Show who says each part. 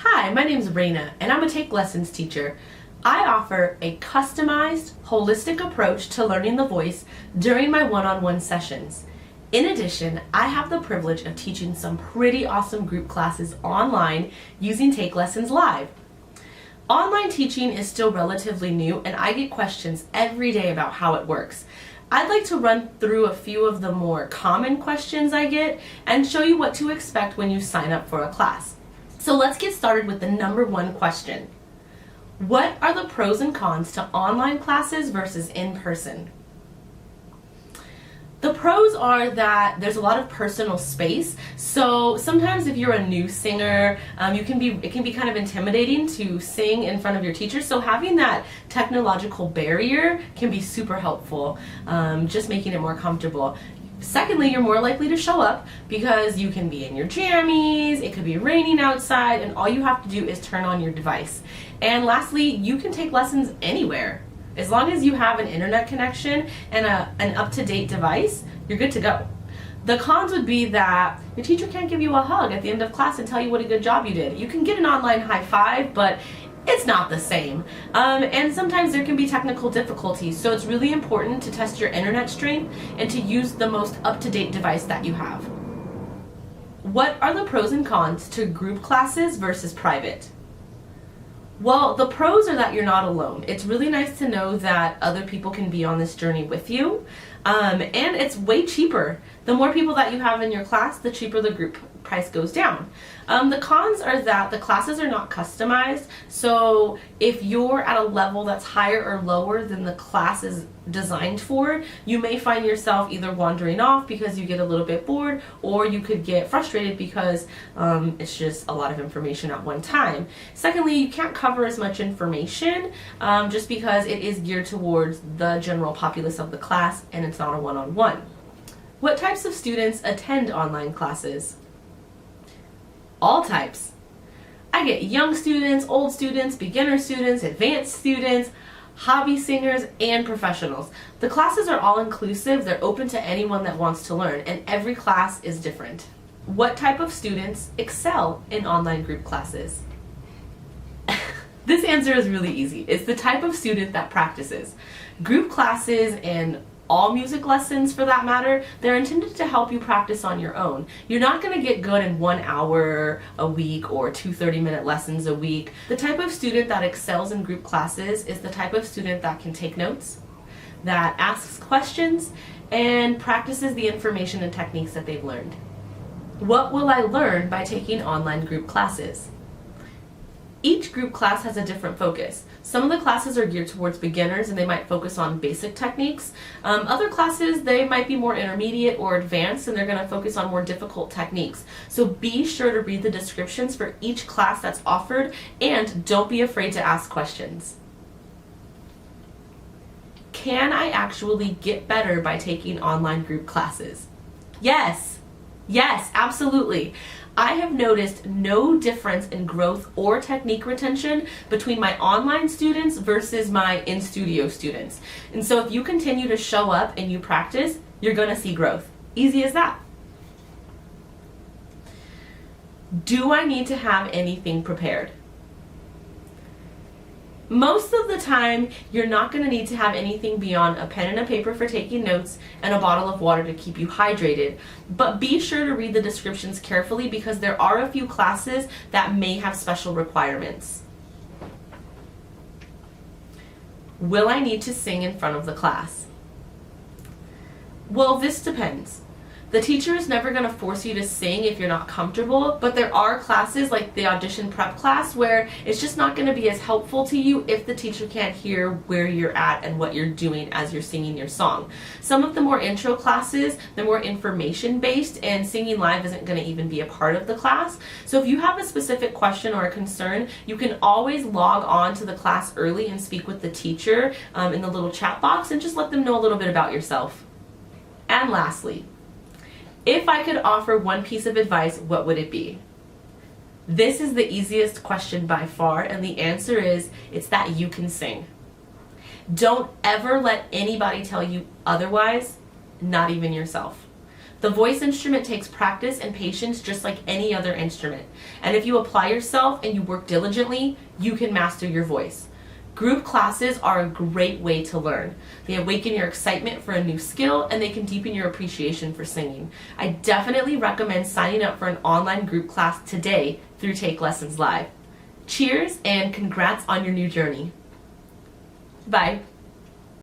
Speaker 1: Hi, my name is Raina, and I'm a Take Lessons teacher. I offer a customized, holistic approach to learning the voice during my one-on-one sessions. In addition, I have the privilege of teaching some pretty awesome group classes online using Take Lessons Live. Online teaching is still relatively new, and I get questions every day about how it works. I'd like to run through a few of the more common questions I get and show you what to expect when you sign up for a class. So let's get started with the number one question. What are the pros and cons to online classes versus in-person? The pros are that there's a lot of personal space, so sometimes if you're a new singer, it can be kind of intimidating to sing in front of your teacher, so having that technological barrier can be super helpful, just making it more comfortable. Secondly, you're more likely to show up because you can be in your jammies, it could be raining outside, and all you have to do is turn on your device. And lastly, you can take lessons anywhere. As long as you have an internet connection and an up-to-date device, you're good to go. The cons would be that your teacher can't give you a hug at the end of class and tell you what a good job you did. You can get an online high five, but it's not the same. And sometimes there can be technical difficulties, so it's really important to test your internet strength and to use the most up-to-date device that you have. What are the pros and cons to group classes versus private? Well, the pros are that you're not alone. It's really nice to know that other people can be on this journey with you, and it's way cheaper. The more people that you have in your class, the cheaper the group price goes down. The cons are that the classes are not customized, so if you're at a level that's higher or lower than the class is designed for, you may find yourself either wandering off because you get a little bit bored, or you could get frustrated because it's just a lot of information at one time. Secondly, you can't cover as much information just because it is geared towards the general populace of the class and it's not a one-on-one. What types of students attend online classes? All types. I get young students, old students, beginner students, advanced students, hobby singers, and professionals. The classes are all inclusive, they're open to anyone that wants to learn, and every class is different. What type of students excel in online group classes? This answer is really easy. It's the type of student that practices. Group classes and all music lessons, for that matter, they're intended to help you practice on your own. You're not going to get good in 1 hour a week or 2 30-minute lessons a week. The type of student that excels in group classes is the type of student that can take notes, that asks questions, and practices the information and techniques that they've learned. What will I learn by taking online group classes? Each group class has a different focus. Some of the classes are geared towards beginners and they might focus on basic techniques. Other classes, they might be more intermediate or advanced and they're going to focus on more difficult techniques. So be sure to read the descriptions for each class that's offered and don't be afraid to ask questions. Can I actually get better by taking online group classes? Yes, absolutely. I have noticed no difference in growth or technique retention between my online students versus my in-studio students. And so if you continue to show up and you practice, you're going to see growth. Easy as that. Do I need to have anything prepared? Most of the time, you're not going to need to have anything beyond a pen and a paper for taking notes and a bottle of water to keep you hydrated. But be sure to read the descriptions carefully because there are a few classes that may have special requirements. Will I need to sing in front of the class? Well, this depends. The teacher is never going to force you to sing if you're not comfortable, but there are classes like the audition prep class where it's just not going to be as helpful to you if the teacher can't hear where you're at and what you're doing as you're singing your song. Some of the more intro classes, they're more information based and singing live isn't going to even be a part of the class. So if you have a specific question or a concern, you can always log on to the class early and speak with the teacher in the little chat box and just let them know a little bit about yourself. And lastly, if I could offer one piece of advice, what would it be? This is the easiest question by far, and the answer is, it's that you can sing. Don't ever let anybody tell you otherwise, not even yourself. The voice instrument takes practice and patience just like any other instrument. And if you apply yourself and you work diligently, you can master your voice. Group classes are a great way to learn. They awaken your excitement for a new skill and they can deepen your appreciation for singing. I definitely recommend signing up for an online group class today through Take Lessons Live. Cheers and congrats on your new journey. Bye.